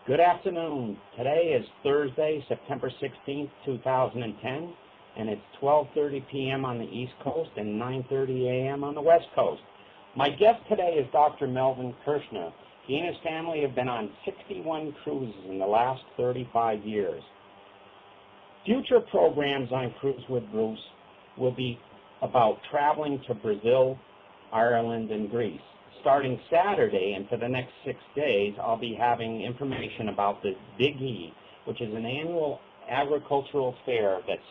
Good afternoon. Today is Thursday, September 16th, 2010, and it's 12:30 p.m. on the East Coast and 9:30 a.m. on the West Coast. My guest today is Dr. Melvin Kirschner. He and his family have been on 61 cruises in the last 35 years. Future programs on Cruise with Bruce will be about traveling to Brazil, Ireland, and Greece. Starting Saturday and for the next 6 days, I'll be having information about the Big E, which is an annual agricultural fair that's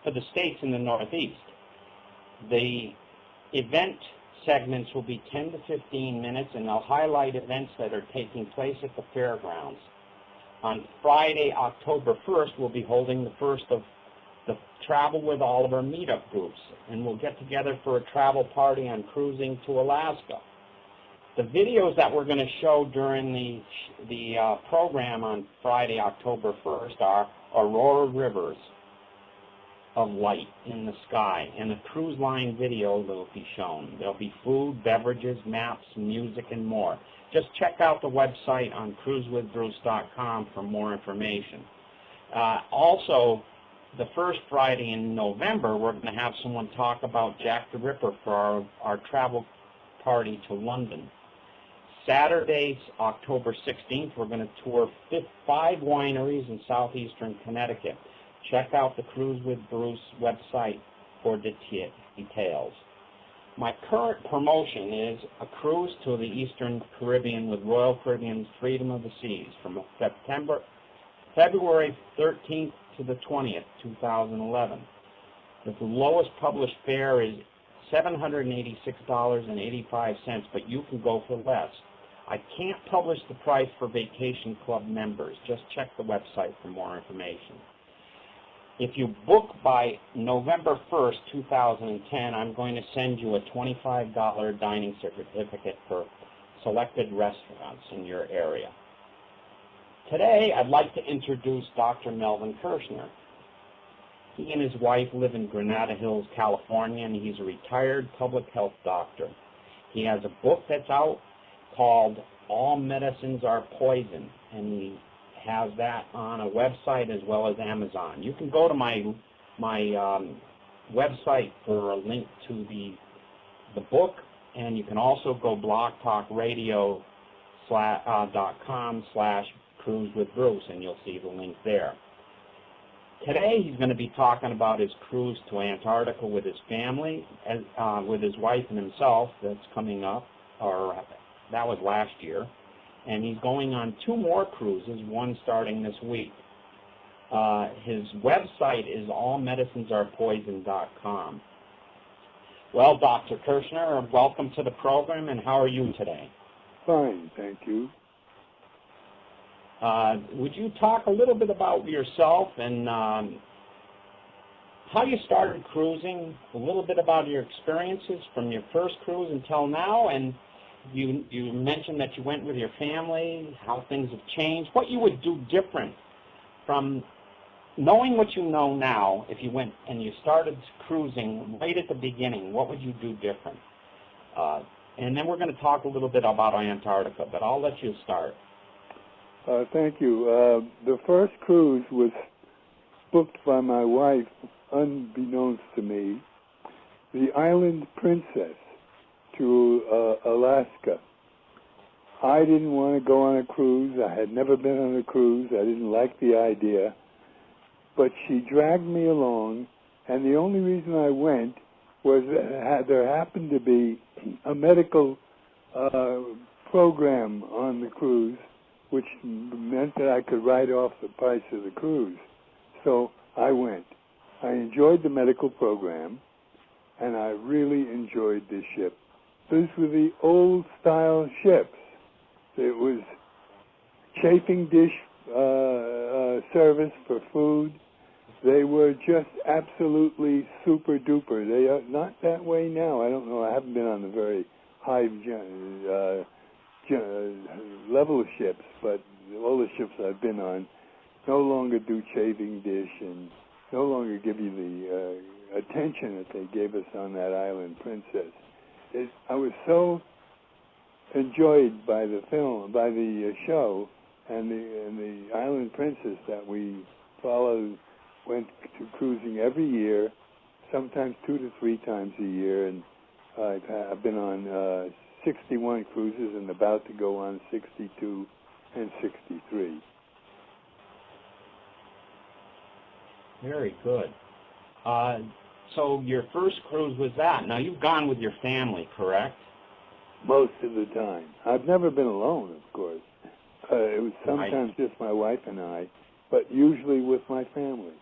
for the states in the Northeast. The event segments will be 10 to 15 minutes, and they'll highlight events that are taking place at the fairgrounds. On Friday, October 1st, we'll be holding the first of the Travel with Oliver meetup groups, and we'll get together for a travel party on cruising to Alaska. The videos that we're going to show during the program on Friday, October 1st are Aurora Rivers of light in the sky, and a cruise line video that will be shown. There'll be food, beverages, maps, music, and more. Just check out the website on cruisewithbruce.com for more information. Also, the first Friday in November, we're going to have someone talk about Jack the Ripper for our travel party to London. Saturday, October 16th, we're going to tour 5 wineries in southeastern Connecticut. Check out the Cruise with Bruce website for details. My current promotion is a cruise to the Eastern Caribbean with Royal Caribbean's Freedom of the Seas from February 13th to the 20th, 2011. The lowest published fare is $786.85, but you can go for less. I can't publish the price for Vacation Club members. Just check the website for more information. If you book by November 1st, 2010, I'm going to send you a $25 dining certificate for selected restaurants in your area. Today, I'd like to introduce Dr. Melvin Kirschner. He and his wife live in Granada Hills, California, and he's a retired public health doctor. He has a book that's out called All Medicines Are Poison, and he has that on a website as well as Amazon. You can go to my website for a link to the book, and you can also go blogtalkradio.com/cruisewithbruce, and you'll see the link there. Today he's going to be talking about his cruise to Antarctica with his family, with his wife and himself. That's coming up, or that was last year. And he's going on 2 more cruises, one starting this week. His website is allmedicinesarepoison.com. Well, Dr. Kirschner, welcome to the program, and how are you today? Fine, thank you. Would you talk a little bit about yourself and how you started cruising, a little bit about your experiences from your first cruise until now, and you mentioned that you went with your family, how things have changed, what you would do different from knowing what you know now. If you went and you started cruising right at the beginning, what would you do different? And then we're going to talk a little bit about Antarctica, but I'll let you start. Thank you. The first cruise was booked by my wife, unbeknownst to me, the Island Princess, to Alaska. I didn't want to go on a cruise. I had never been on a cruise. I didn't like the idea. But she dragged me along, and the only reason I went was that there happened to be a medical program on the cruise, which meant that I could write off the price of the cruise. So I went. I enjoyed the medical program, and I really enjoyed this ship. These were the old-style ships. It was chafing dish service for food. They were just absolutely super-duper. They are not that way now. I don't know. I haven't been on the very high level of ships, but all the ships I've been on no longer do chafing dish and no longer give you the attention that they gave us on that Island Princess. I was so enjoyed by the film, by the show, and the Island Princess that we followed went to cruising every year, sometimes 2 to 3 times a year, and I've been on 61 cruises and about to go on 62 and 63. Very good. So your first cruise was that. Now, you've gone with your family, correct? Most of the time. I've never been alone, of course. It was sometimes just my wife and I, but usually with my family.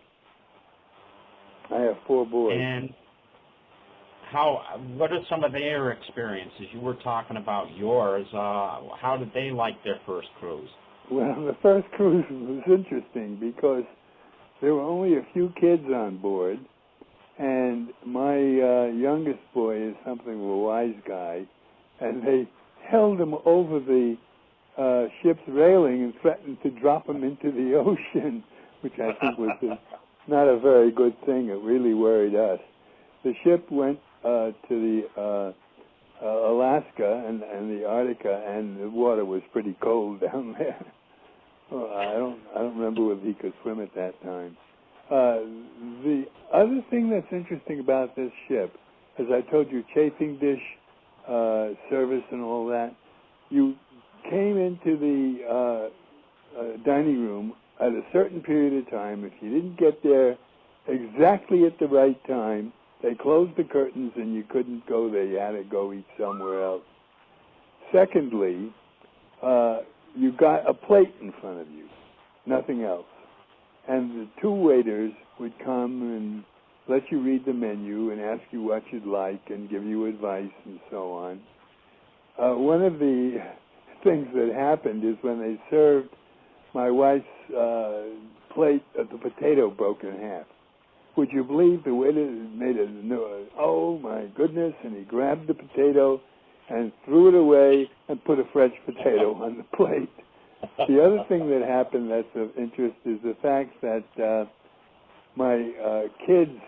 I have 4 boys. And what are some of their experiences? You were talking about yours. How did they like their first cruise? Well, the first cruise was interesting because there were only a few kids on board, and my youngest boy is something of a wise guy, and they held him over the ship's railing and threatened to drop him into the ocean, which I think was not a very good thing. It really worried us. The ship went to the Alaska and the Arctica, and the water was pretty cold down there. Well, I don't remember whether he could swim at that time. The other thing that's interesting about this ship, as I told you, chafing dish service and all that, you came into the dining room at a certain period of time. If you didn't get there exactly at the right time, they closed the curtains and you couldn't go there. You had to go eat somewhere else. Secondly, you got a plate in front of you, nothing else. And the 2 waiters would come and let you read the menu and ask you what you'd like and give you advice and so on. One of the things that happened is when they served my wife's plate, the potato broke in half. Would you believe the waiter made oh my goodness, and he grabbed the potato and threw it away and put a fresh potato on the plate. The other thing that happened that's of interest is the fact that my kids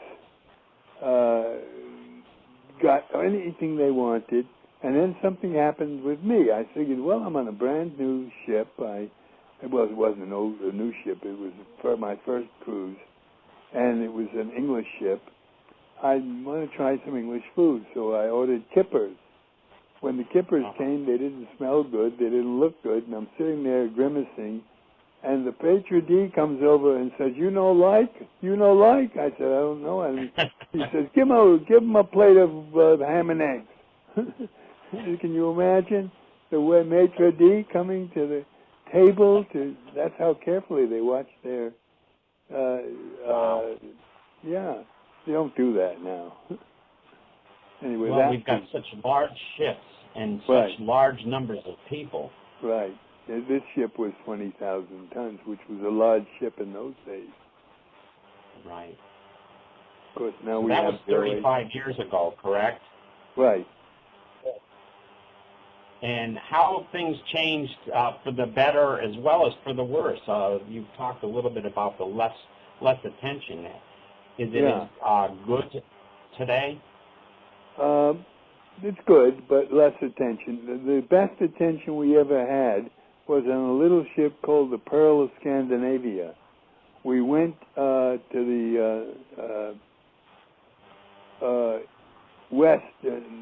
got anything they wanted, and then something happened with me. I figured, well, I'm on a brand new ship. It wasn't a new ship. It was for my first cruise, and it was an English ship. I want to try some English food, so I ordered kippers. When the kippers came, they didn't smell good, they didn't look good, and I'm sitting there grimacing, and the maitre d' comes over and says, you know like? I said, I don't know. And he says, give him a plate of ham and eggs. Can you imagine the way maitre d' coming to the table? That's how carefully they watch their, yeah, they don't do that now. Anyway, well, we've got such large ships and such large numbers of people. Right. This ship was 20,000 tons, which was a large ship in those days. Right. Of course, now so we that have was 35 years ago, correct? Right. And how have things changed for the better as well as for the worse? You've talked a little bit about the less attention. Is it good today? It's good, but less attention. The best attention we ever had was on a little ship called the Pearl of Scandinavia. We went to the west,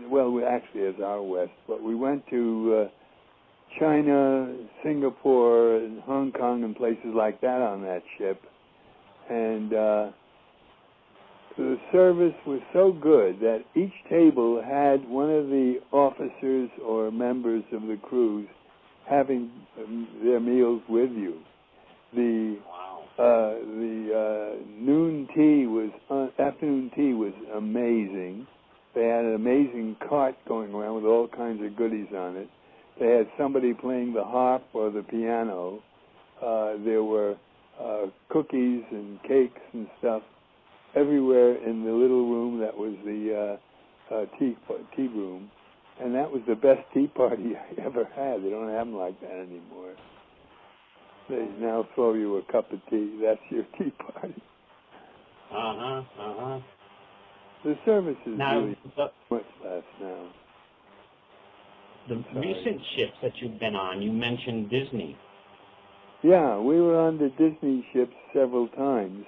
well, actually it's our west, but we went to China, Singapore, and Hong Kong and places like that on that ship. And the service was so good that each table had one of the officers or members of the cruise having their meals with you. The afternoon tea was amazing. They had an amazing cart going around with all kinds of goodies on it. They had somebody playing the harp or the piano. There were cookies and cakes and stuff everywhere in the little room that was the tea room, and that was the best tea party I ever had. They don't have them like that anymore. They now throw you a cup of tea. That's your tea party. The service is really much less now. The recent ships that you've been on, you mentioned Disney. Yeah, we were on the Disney ships several times.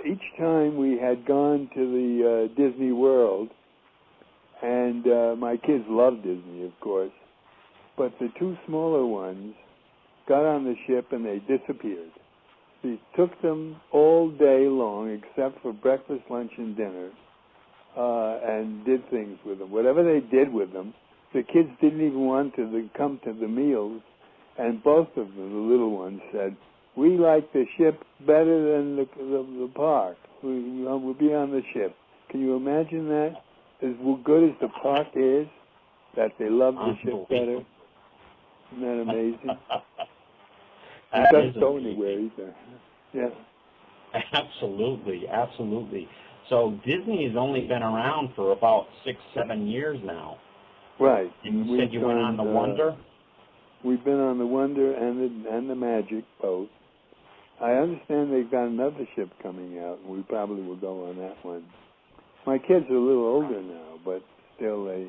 Each time we had gone to the Disney World, and my kids loved Disney, of course, but the two smaller ones got on the ship and they disappeared. We took them all day long except for breakfast, lunch, and dinner, and did things with them. Whatever they did with them, the kids didn't even want to come to the meals, and both of them, the little ones, said, "We like the ship better than the park. We'll be on the ship." Can you imagine that? As good as the park is, that they love the ship better? Isn't that amazing? It doesn't go anywhere either. Yeah. Absolutely, absolutely. So Disney has only been around for about 6-7 years now. Right. And you said you went on the Wonder? We've been on the Wonder and the Magic both. I understand they've got another ship coming out, and we probably will go on that one. My kids are a little older now, but still they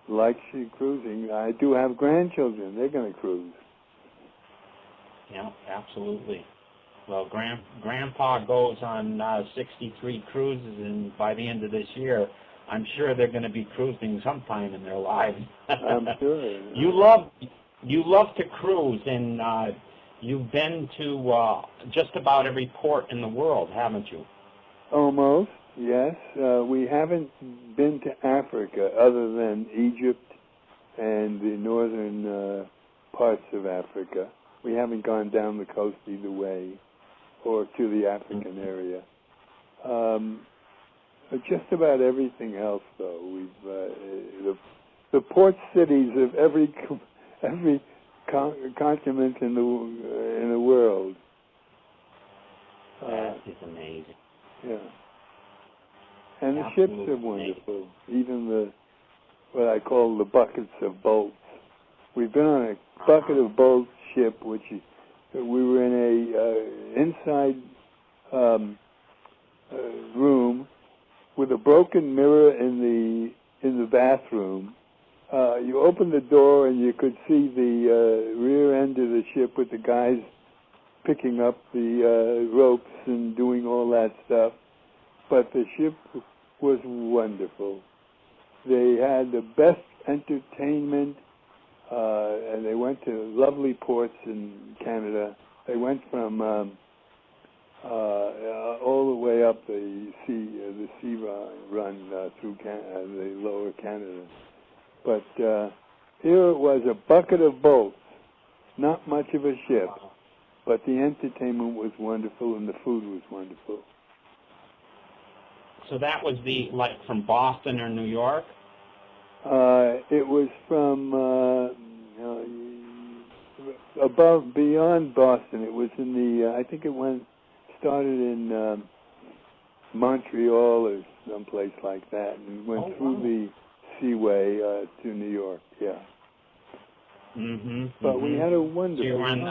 like cruising. I do have grandchildren. They're going to cruise. Yeah, absolutely. Well, Grandpa goes on 63 cruises, and by the end of this year, I'm sure they're going to be cruising sometime in their lives. I'm sure. You love to cruise, and you've been to just about every port in the world, haven't you? Almost, yes. We haven't been to Africa other than Egypt and the northern parts of Africa. We haven't gone down the coast either way or to the African area. Just about everything else, though. We've the port cities of every continent in the world. That is amazing. Yeah. And the ships are wonderful. Even what I call the buckets of boats. We've been on a bucket of boat ship, which we were in a inside room with a broken mirror in the bathroom. You opened the door and you could see the rear end of the ship with the guys picking up the ropes and doing all that stuff. But the ship was wonderful. They had the best entertainment, and they went to lovely ports in Canada. They went from all the way up the sea run through the lower Canada. But here it was a bucket of boats, not much of a ship, but the entertainment was wonderful and the food was wonderful. So that was from Boston or New York? It was from beyond Boston. It was in the, I think it started in Montreal or someplace like that, and went through the seaway to New York, yeah. Mm-hmm. But we had a wonderful So you were on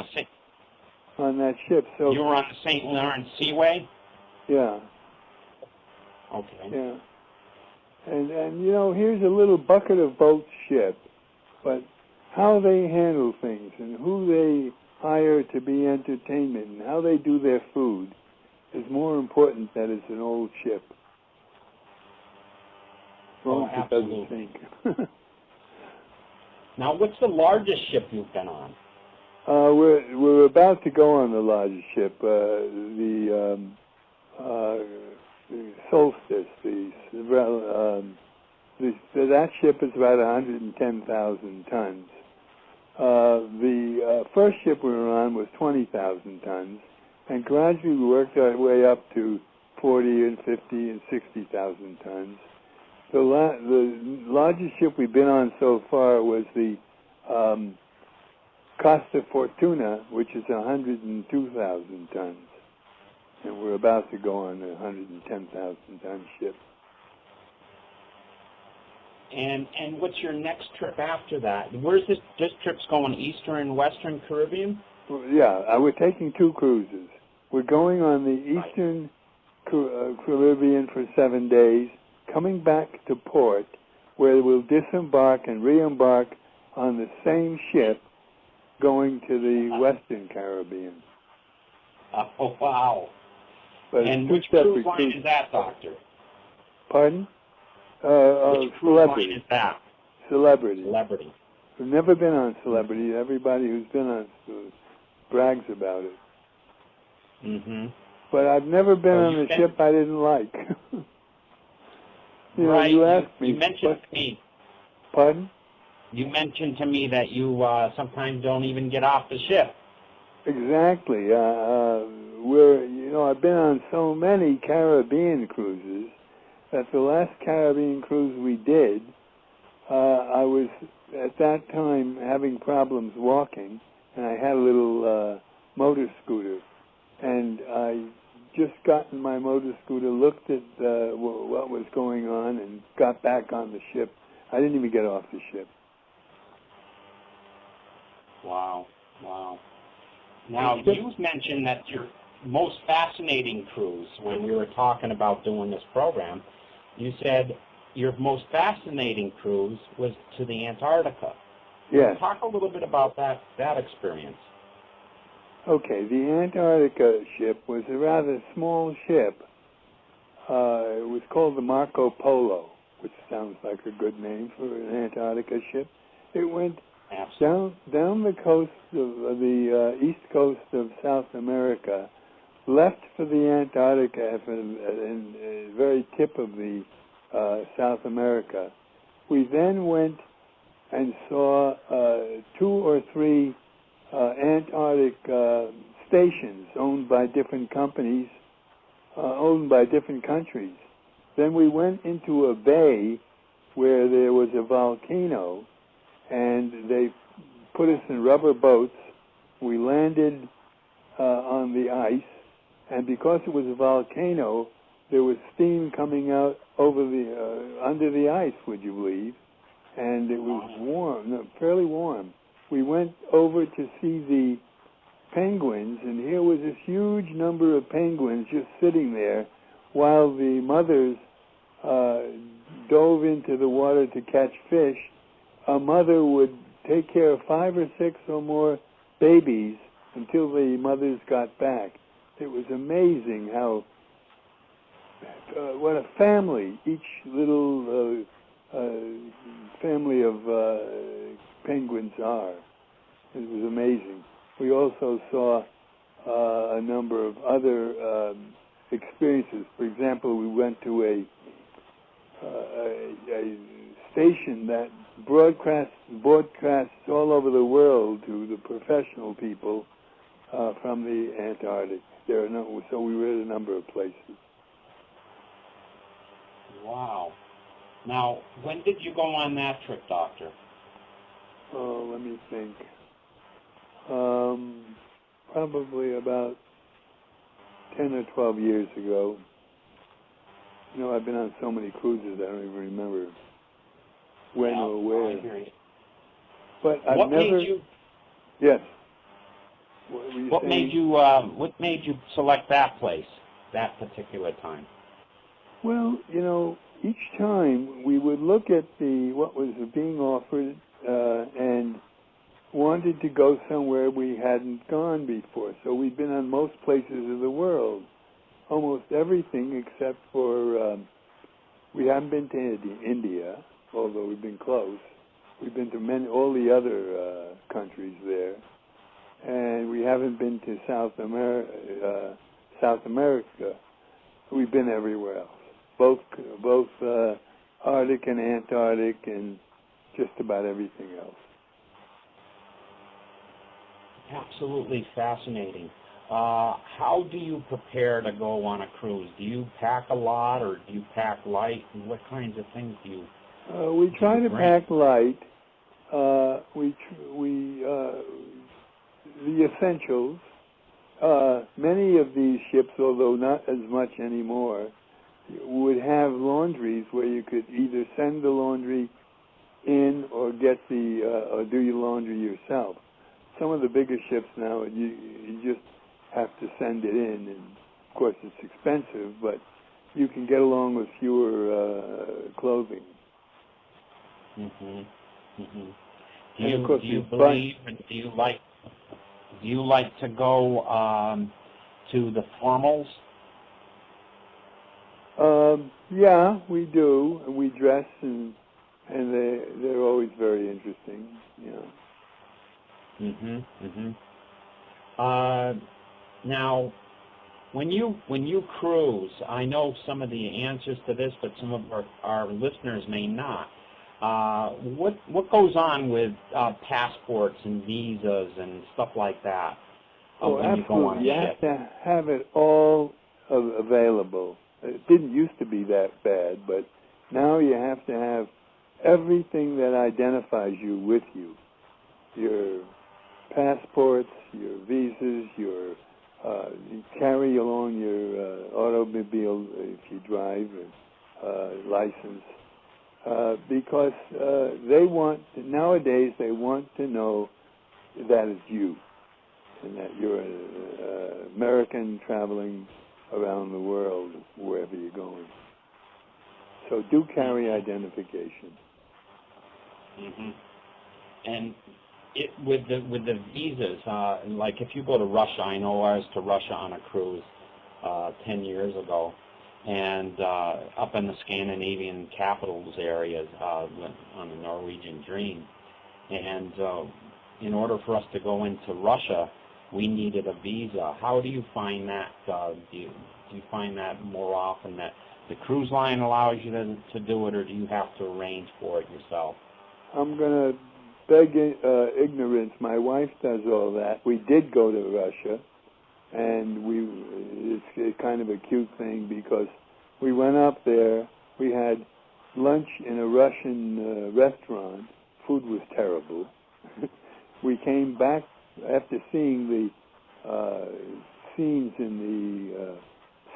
that ship. So you were on the St. Lawrence Seaway? Yeah. Okay. Yeah. And you know, here's a little bucket of boat ship, but how they handle things and who they hire to be entertainment and how they do their food is more important than it's an old ship. Absolutely. Now, what's the largest ship you've been on? We're about to go on the largest ship, the Solstice. That ship is about 110,000 tons. The first ship we were on was 20,000 tons, and gradually we worked our way up to 40 and 50 and 60,000 tons. The largest ship we've been on so far was the Costa Fortuna, which is 102,000 tons. And we're about to go on a 110,000 ton ship. And what's your next trip after that? Where's this trip's going, Eastern and Western Caribbean? Yeah, we're taking two cruises. We're going on the Eastern Caribbean for 7 days, coming back to port, where we'll disembark and re-embark on the same ship going to the Western Caribbean. Oh, wow. But And it's which two cruise separate line cruises. is that, Doctor? Pardon? Which cruise line is that? Celebrity. Celebrity. I've never been on Celebrity. Everybody who's been on brags about it. Mm-hmm. But I've never been on a ship I didn't like. Right. You asked me. You mentioned to me. Pardon? You mentioned to me that you sometimes don't even get off the ship. Exactly. I've been on so many Caribbean cruises that the last Caribbean cruise we did, I was at that time having problems walking, and I had a little motor scooter, and I just got in my motor scooter, looked at what was going on, and got back on the ship. I didn't even get off the ship. Wow, wow. Now, you mentioned that your most fascinating cruise, when we were talking about doing this program, you said your most fascinating cruise was to the Antarctica. Yes. Talk a little bit about that experience. Okay, the Antarctica ship was a rather small ship. It was called the Marco Polo, which sounds like a good name for an Antarctica ship. It went down the coast of the east coast of South America, left for the Antarctica in the very tip of the South America. We then went and saw 2 or 3 Antarctic stations owned by different companies, owned by different countries. Then we went into a bay where there was a volcano, and they put us in rubber boats. We landed on the ice, and because it was a volcano, there was steam coming out over the under the ice, would you believe? And it was warm, fairly warm. We went over to see the penguins, and here was this huge number of penguins just sitting there while the mothers dove into the water to catch fish. A mother would take care of 5 or 6 or more babies until the mothers got back. It was amazing how, what a family, each little family of penguins are. It was amazing. We also saw a number of other experiences. For example, we went to a station that broadcasts all over the world to the professional people from the Antarctic. So we were at a number of places. Wow. Now, when did you go on that trip, Doctor? Oh, let me think. Probably about 10 or 12 years ago. You know, I've been on so many cruises, I don't even remember when or where. I hear you. But I've never... made you... Yes. What made you select that place, that particular time? Well, you know, each time we would look at what was being offered and wanted to go somewhere we hadn't gone before. So we've been on most places of the world, almost everything except for, we haven't been to India, although we've been close. We've been to all the other countries there. And we haven't been to South America. We've been everywhere else, both Arctic and Antarctic and just about everything else. Absolutely fascinating. How do you prepare to go on a cruise? Do you pack a lot, or do you pack light? And what kinds of things do you? We try to pack light. The essentials. Many of these ships, although not as much anymore, would have laundries where you could either send the laundry in or or do your laundry yourself. Some of the bigger ships now, you just have to send it in, and of course it's expensive, but you can get along with fewer clothing. Mm-hmm. Mm-hmm. Do you believe, and do you like Do you like to go to the formals? Yeah, we do. We dress, and they're always very interesting. Now, when you cruise, I know some of the answers to this, but some of our listeners may not. What goes on with passports and visas and stuff like that when you go on a ship? You have to have it all available. It didn't used to be that bad, but now you have to have everything that identifies you with you. Your passports, your visas, you carry along your automobile if you drive, license, because nowadays they want to know that it's you and that you're an American traveling around the world, wherever you're going. So do carry identification. And with the visas, like if you go to Russia, I know I was to Russia on a cruise 10 years ago, and up in the Scandinavian capitals areas on the Norwegian Dream, and in order for us to go into Russia, we needed a visa. How do you find that? Do you find that more often that the cruise line allows you to do it, or do you have to arrange for it yourself? I'm going to beg ignorance. My wife does all that. We did go to Russia, and it's kind of a cute thing because we went up there. We had lunch in a Russian restaurant. Food was terrible. We came back after seeing the scenes in the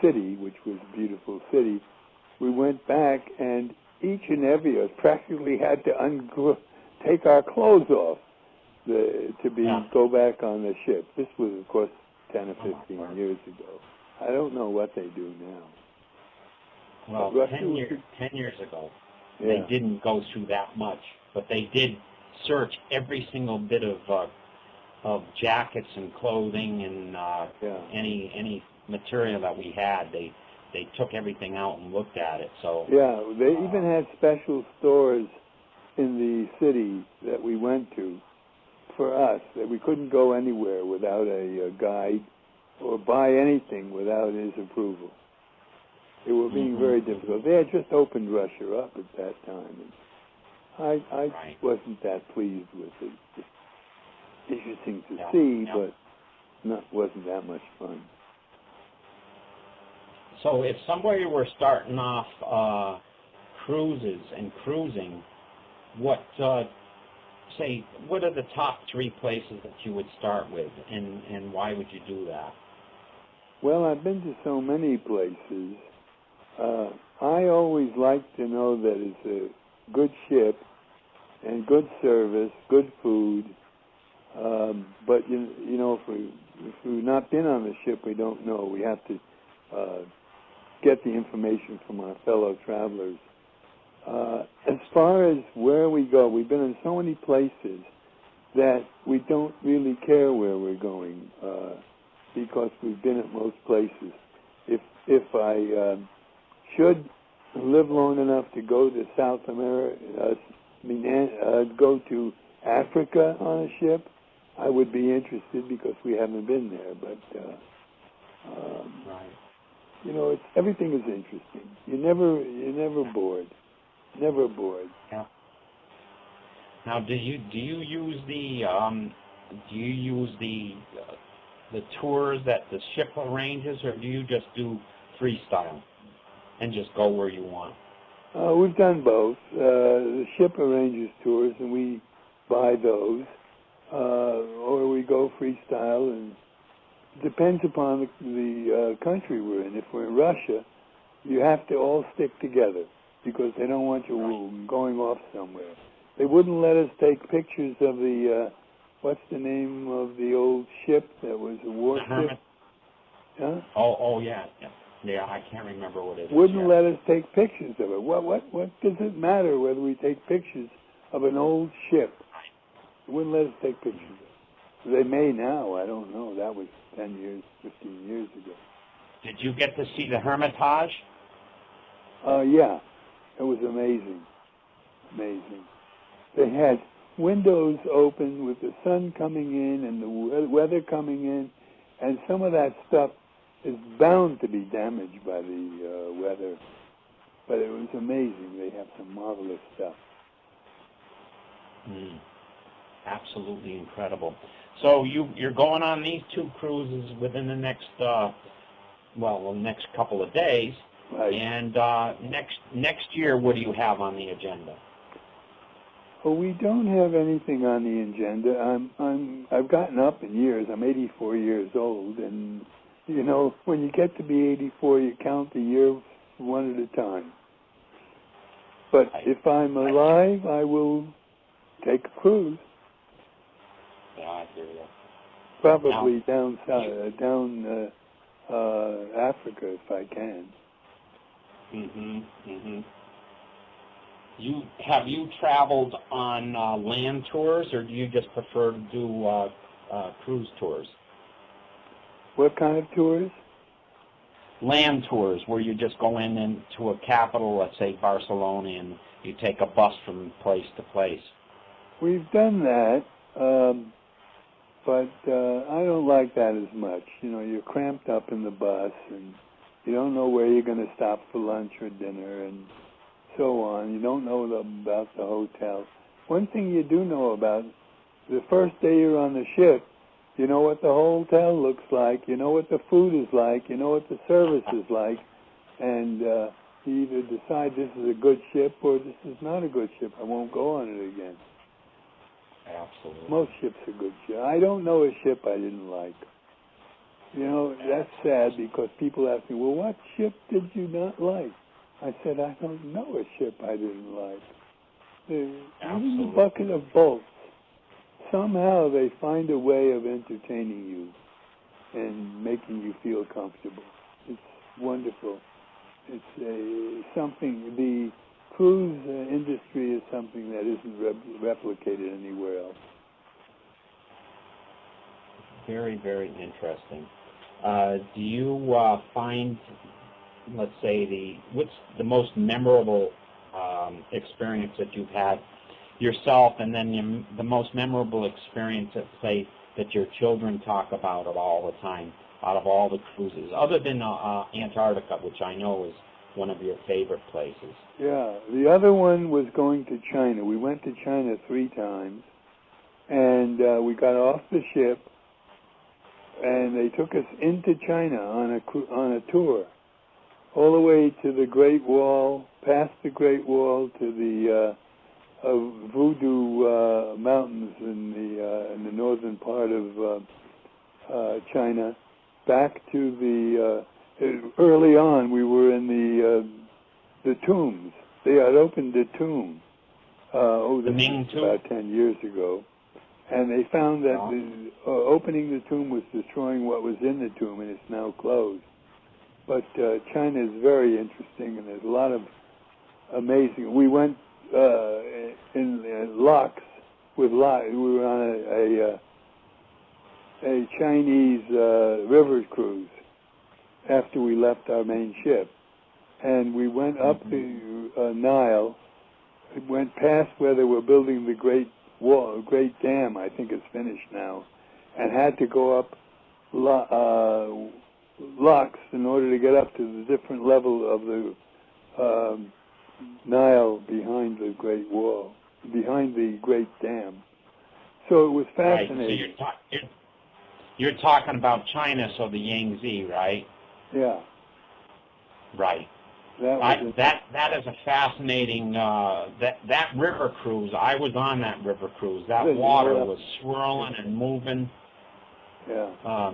city, which was a beautiful city. We went back, and each and every of us practically had to take our clothes off go back on the ship. This was, of course, 10 or 15 years ago. I don't know what they do now. Well, 10 years ago, they didn't go through that much, but they did search every single bit of jackets and clothing and any material that we had. They took everything out and looked at it. So they even had special stores in the city that we went to for us, that we couldn't go anywhere without a guide or buy anything without his approval. They were being very difficult. They had just opened Russia up at that time, and I wasn't that pleased with it. It's interesting to see, but wasn't that much fun. So if somebody were starting off cruises and cruising, what are the top 3 places that you would start with, and why would you do that? Well, I've been to so many places. I always like to know that it's a good ship and good service, good food. But you know, if we've not been on the ship, we don't know. We have to get the information from our fellow travelers. As far as where we go, we've been in so many places that we don't really care where we're going because we've been at most places. If I should live long enough to go to South America, go to Africa on a ship, I would be interested because we haven't been there. But you know, everything is interesting. You're never bored. Never bored. Yeah. Now, do you use the tours that the ship arranges, or do you just do freestyle and just go where you want? We've done both. The ship arranges tours, and we buy those, or we go freestyle, and it depends upon the country we're in. If we're in Russia, you have to all stick together because they don't want you going off somewhere. They wouldn't let us take pictures of the, what's the name of the old ship that was a warship? Huh? Oh, yeah. Yeah, I can't remember what it is. Wouldn't let us take pictures of it. What does it matter whether we take pictures of an old ship? It wouldn't let us take pictures of it. They may now. I don't know. That was 10 years, 15 years ago. Did you get to see the Hermitage? Yeah, it was amazing. Amazing. They had windows open with the sun coming in and the weather coming in, and some of that stuff is bound to be damaged by the weather. But it was amazing. They have some marvelous stuff. Absolutely incredible. So you're going on these 2 cruises within the next next couple of days. Right. And next year, what do you have on the agenda? Well, we don't have anything on the agenda. I've gotten up in years. I'm 84 years old, and you know, when you get to be 84, you count the years one at a time. But if I'm alive, I will take a cruise. Yeah, I hear you. Probably down Africa if I can. Have you traveled on land tours, or do you just prefer to do cruise tours? What kind of tours? Land tours, where you just go into a capital, let's say Barcelona, and you take a bus from place to place. We've done that, but I don't like that as much. You know, you're cramped up in the bus, and you don't know where you're going to stop for lunch or dinner, and so on. You don't know about the hotel. One thing you do know about, the first day you're on the ship, you know what the hotel looks like, you know what the food is like, you know what the service is like, and you either decide this is a good ship or this is not a good ship. I won't go on it again. Absolutely. Most ships are good ships. I don't know a ship I didn't like. You know, that's sad because people ask me, well, what ship did you not like? I said, I don't know a ship I didn't like. Even the bucket of bolts. Somehow they find a way of entertaining you and making you feel comfortable. It's wonderful. It's something, the cruise industry is something that isn't replicated anywhere else. Very, very interesting. Do you find, let's say, what's the most memorable experience that you've had yourself, and then the most memorable experience, let's say, that your children talk about it all the time, out of all the cruises, other than Antarctica, which I know is one of your favorite places? Yeah, the other one was going to China. We went to China 3 times, and we got off the ship, and they took us into China on a tour, all the way to the Great Wall, past the Great Wall to the Voodoo Mountains in the northern part of China, back to the early on we were in the tombs. They had opened a tomb. The Ming tomb? About 10 years ago, and they found that opening the tomb was destroying what was in the tomb, and it's now closed. But China is very interesting, and there's a lot of amazing. We went in locks with locks. We were on a Chinese river cruise after we left our main ship, and we went up the Nile. It went past where they were building the Great Wall, Great Dam. I think it's finished now, and had to go up locks in order to get up to the different level of the Nile behind the Great Wall, behind the Great Dam. So it was fascinating. Right. So you're talking about China, so the Yangtze, right? Yeah. Right. That is a fascinating that river cruise. I was on that river cruise. That water was swirling and moving. Yeah.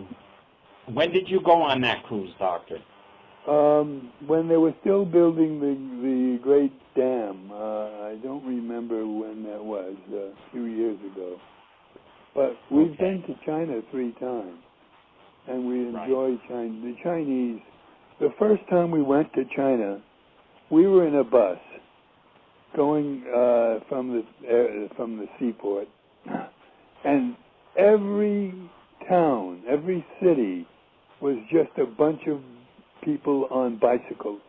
When did you go on that cruise, Doctor? When they were still building the Great Dam. I don't remember when that was. A few years ago. But we've been to China 3 times, and we enjoy China. The Chinese. The first time we went to China, we were in a bus going from the seaport, and every town, every city was just a bunch of people on bicycles.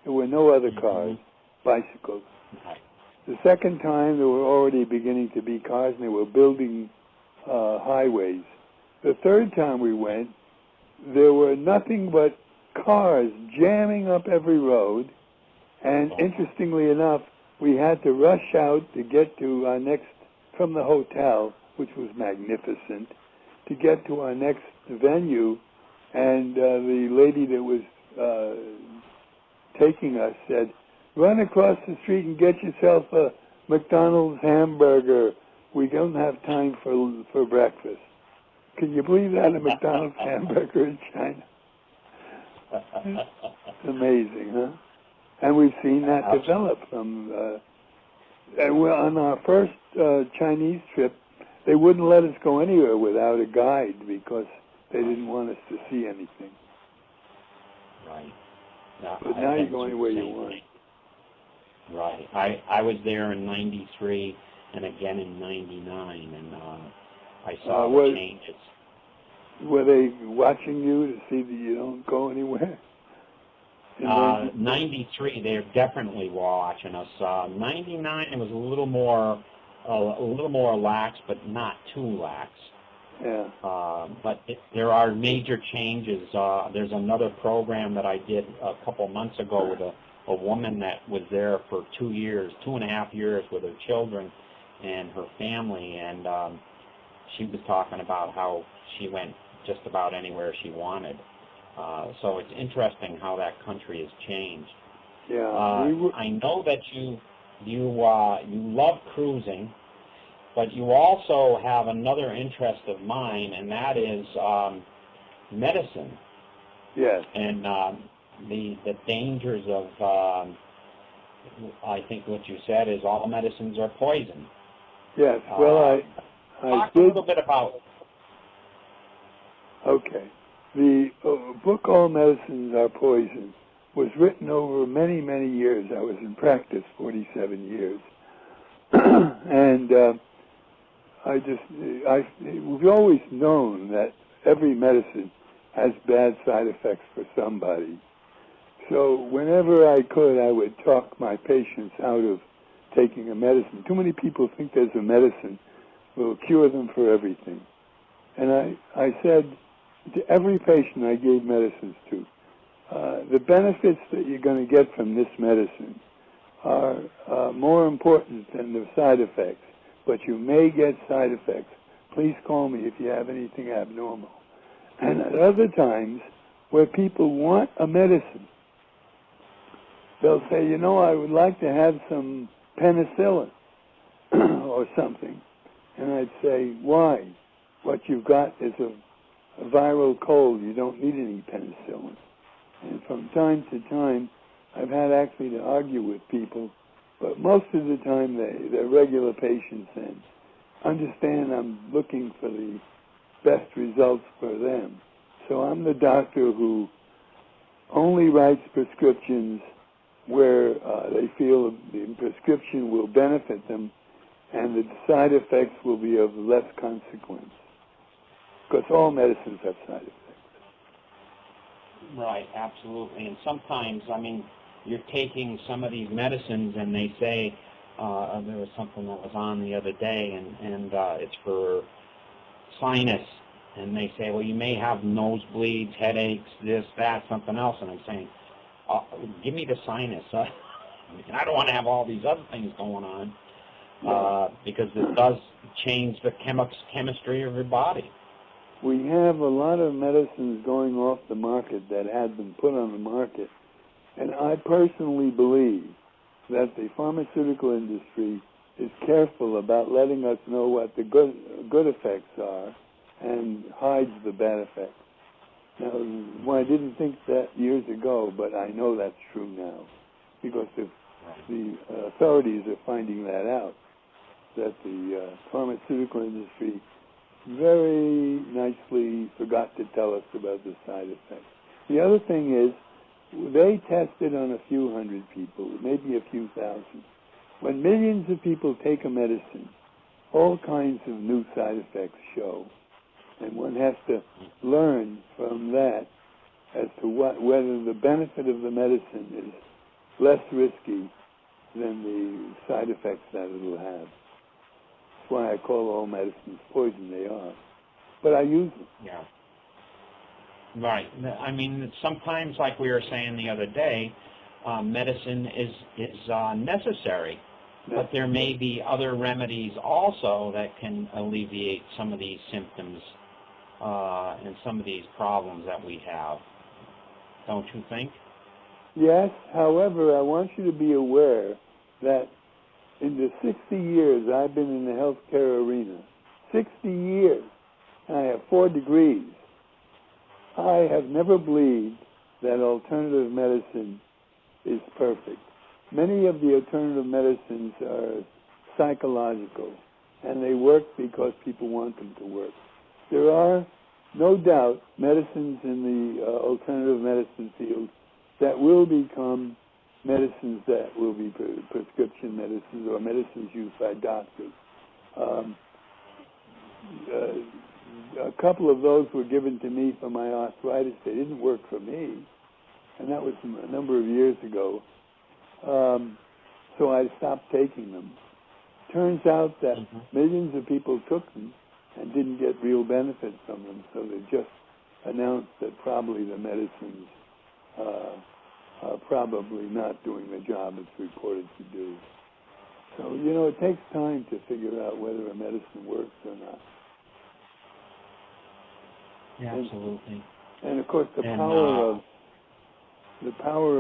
There were no other cars, bicycles. Okay. The second time, there were already beginning to be cars, and they were building highways. The third time we went, there were nothing but cars jamming up every road, and interestingly enough, we had to rush out to get to our next, from the hotel, which was magnificent, to get to our next venue, and the lady that was taking us said, "Run across the street and get yourself a McDonald's hamburger. We don't have time for breakfast." Can you believe that, a McDonald's hamburger in China? It's amazing, huh? And we've seen that develop from, on our first Chinese trip, they wouldn't let us go anywhere without a guide because they didn't want us to see anything. Right. But now you go anywhere you want. Right. I was there in '93 and again in '99, and I saw the changes. Were they watching you to see that you don't go anywhere? 93, they're definitely watching us. 99, it was a little more lax, but not too lax. Yeah. But there are major changes. There's another program that I did a couple months ago with a woman that was there for 2.5 years with her children and her family, and she was talking about how she went just about anywhere she wanted. So it's interesting how that country has changed. Yeah. I know that you love cruising, but you also have another interest of mine, and that is medicine. Yes. And the dangers of, I think what you said is all medicines are poison. Yes. Well, I talk did. a little bit about. Okay. The book All Medicines Are Poison was written over many, many years. I was in practice 47 years. And we've always known that every medicine has bad side effects for somebody. So whenever I could, I would talk my patients out of taking a medicine. Too many people think there's a medicine that will cure them for everything. And I said to every patient I gave medicines to, the benefits that you're going to get from this medicine are more important than the side effects, but you may get side effects. Please call me if you have anything abnormal. And at other times, where people want a medicine, they'll say, I would like to have some penicillin or something. And I'd say, why? What you've got is a viral cold. You don't need any penicillin. And from time to time, I've had actually to argue with people, but most of the time they're regular patients and understand I'm looking for the best results for them. So I'm the doctor who only writes prescriptions where they feel the prescription will benefit them and the side effects will be of less consequence. Because all medicines have side effects. Right, absolutely. And sometimes, you're taking some of these medicines and they say, there was something that was on the other day, and it's for sinus. And they say, well, you may have nosebleeds, headaches, this, that, something else. And I'm saying, give me the sinus. I don't want to have all these other things going on because it does change the chemistry of your body. We have a lot of medicines going off the market that had been put on the market. And I personally believe that the pharmaceutical industry is careful about letting us know what the good effects are and hides the bad effects. Now, I didn't think that years ago, but I know that's true now because the authorities are finding that out, that the pharmaceutical industry very nicely forgot to tell us about the side effects. The other thing is, they tested on a few hundred people, maybe a few thousand. When millions of people take a medicine, all kinds of new side effects show, and one has to learn from that as to whether the benefit of the medicine is less risky than the side effects that it'll have. That's why I call all medicines poison. They are. But I use them. Yeah. Right. I mean, sometimes, like we were saying the other day, medicine is necessary, but there may be other remedies also that can alleviate some of these symptoms and some of these problems that we have. Don't you think? Yes. However, I want you to be aware that in the 60 years I've been in the healthcare arena, 60 years, I have 4 degrees, I have never believed that alternative medicine is perfect. Many of the alternative medicines are psychological, and they work because people want them to work. There are, no doubt, medicines in the alternative medicine field that will become medicines that will be prescription medicines or medicines used by doctors. A couple of those were given to me for my arthritis. They didn't work for me, and that was a number of years ago. So I stopped taking them. Turns out that millions of people took them and didn't get real benefit from them, so they just announced that probably the medicines are probably not doing the job it's reported to do. So, you know, it takes time to figure out whether a medicine works or not. Yeah, absolutely. And of course, the power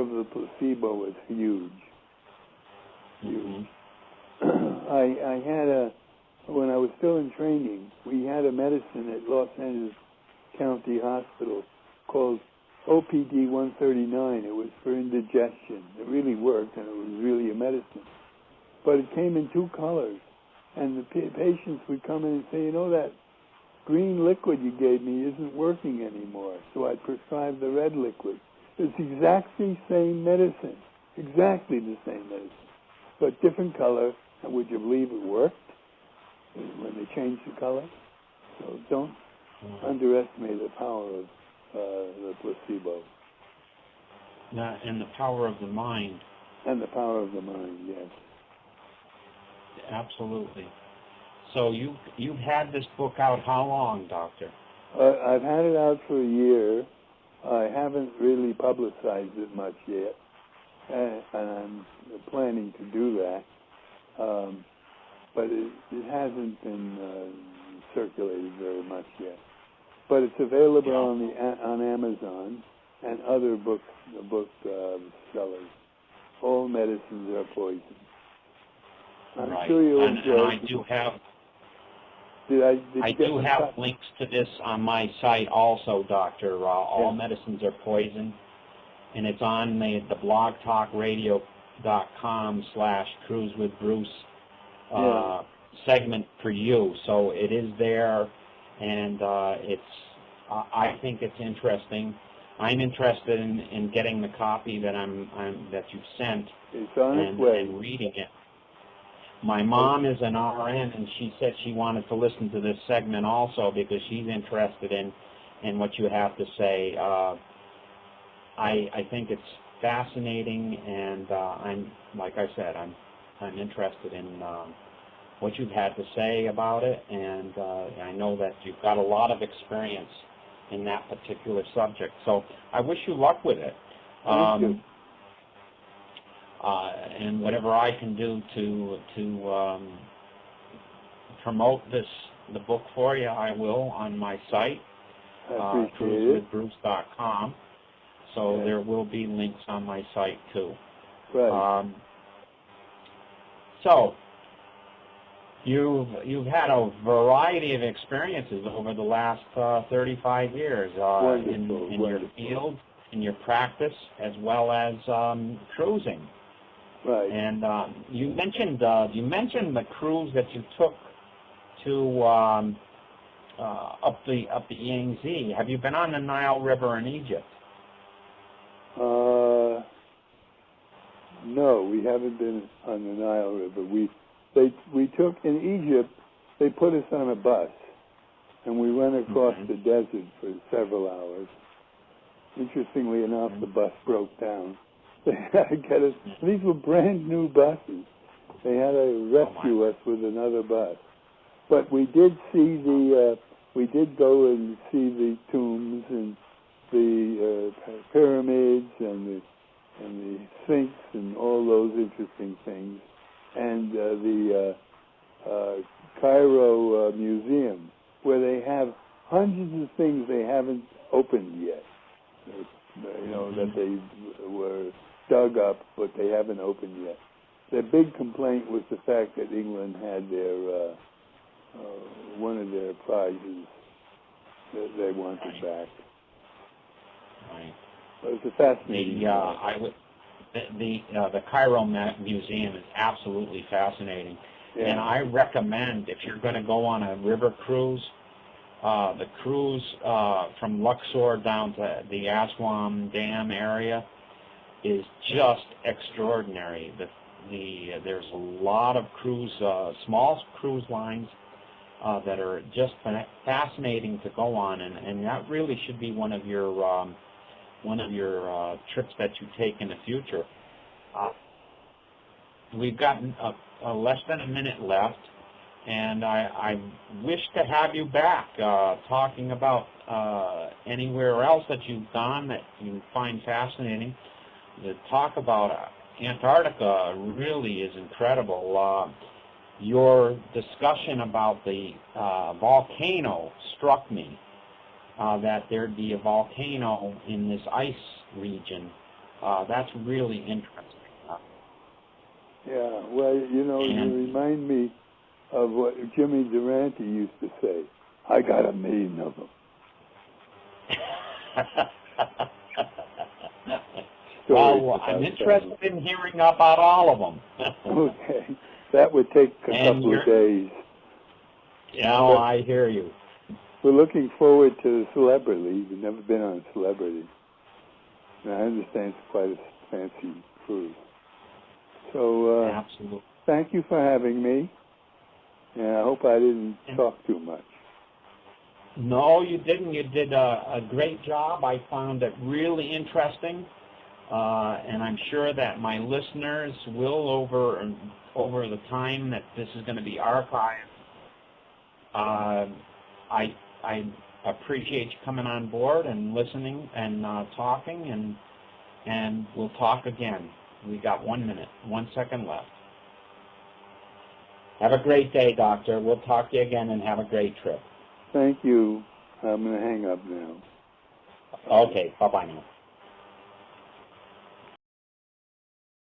of the placebo is huge. Huge. I had when I was still in training, we had a medicine at Los Angeles County Hospital called OPD 139. It was for indigestion. It really worked, and it was really a medicine. But it came in 2 colors, and the patients would come in and say, you know, that green liquid you gave me isn't working anymore, so I prescribed the red liquid. It's exactly the same medicine, but different color, and would you believe it worked when they changed the color? So don't underestimate the power of the placebo. And the power of the mind. And the power of the mind, yes. Absolutely. So you've had this book out how long, Doctor? I've had it out for a year. I haven't really publicized it much yet, and I'm planning to do that. But it hasn't been circulated very much yet. But it's available on Amazon and other book sellers. All medicines are poison. I'm sure you'll enjoy it. I do have. I do have links to this on my site also, Doctor. All medicines are poison, and it's on the blogtalkradio.com/cruisewithbruce segment for you. So it is there, and I think it's interesting. I'm interested in getting the copy that that you've sent and reading it. My mom is an RN, and she said she wanted to listen to this segment also because she's interested in what you have to say. I think it's fascinating, and like I said, I'm interested in what you've had to say about it, and I know that you've got a lot of experience in that particular subject. So I wish you luck with it. Thank you. And whatever I can do to promote the book for you, I will on my site, cruisewithbruce.com. So there will be links on my site too. Right. So you've had a variety of experiences over the last 35 years in your field, in your practice, as well as cruising. Right. And you mentioned the cruise that you took to up the Yangtze. Have you been on the Nile River in Egypt? No, we haven't been on the Nile River. We took in Egypt. they put us on a bus, and we went across Mhm. the desert for several hours. Interestingly enough, the bus broke down. They had to get us. These were brand new buses. They had to rescue us with another bus. But we did see we did go and see the tombs and the pyramids and the Sphinx and all those interesting things, and the Cairo Museum, where they have hundreds of things they haven't opened yet. That they were dug up, but they haven't opened yet. Their big complaint was the fact that England had their one of their prizes that they wanted back. Right. But it's a fascinating. The Cairo Museum is absolutely fascinating, and I recommend, if you're going to go on a river cruise, the cruise from Luxor down to the Aswan Dam area is just extraordinary. There's a lot of small cruise lines that are just fascinating to go on, and that really should be one of your trips that you take in the future. We've got less than a minute left, and I wish to have you back talking about anywhere else that you've gone that you find fascinating. The talk about Antarctica really is incredible. Your discussion about the volcano struck me, that there'd be a volcano in this ice region. That's really interesting. Yeah, well, you remind me of what Jimmy Durante used to say. I got 1 million of them. Well, I'm interested in hearing about all of them. Okay. That would take a couple of days. Yeah, I hear you. We're looking forward to the Celebrity. We've never been on Celebrity. And I understand it's quite a fancy cruise. So, absolutely. Thank you for having me. And I hope I didn't talk too much. No, you didn't. You did a great job. I found it really interesting. And I'm sure that my listeners will, over the time that this is going to be archived. I appreciate you coming on board and listening and talking, and we'll talk again. We got 1 minute, 1 second left. Have a great day, Doctor. We'll talk to you again, and have a great trip. Thank you. I'm going to hang up now. Okay, bye-bye now.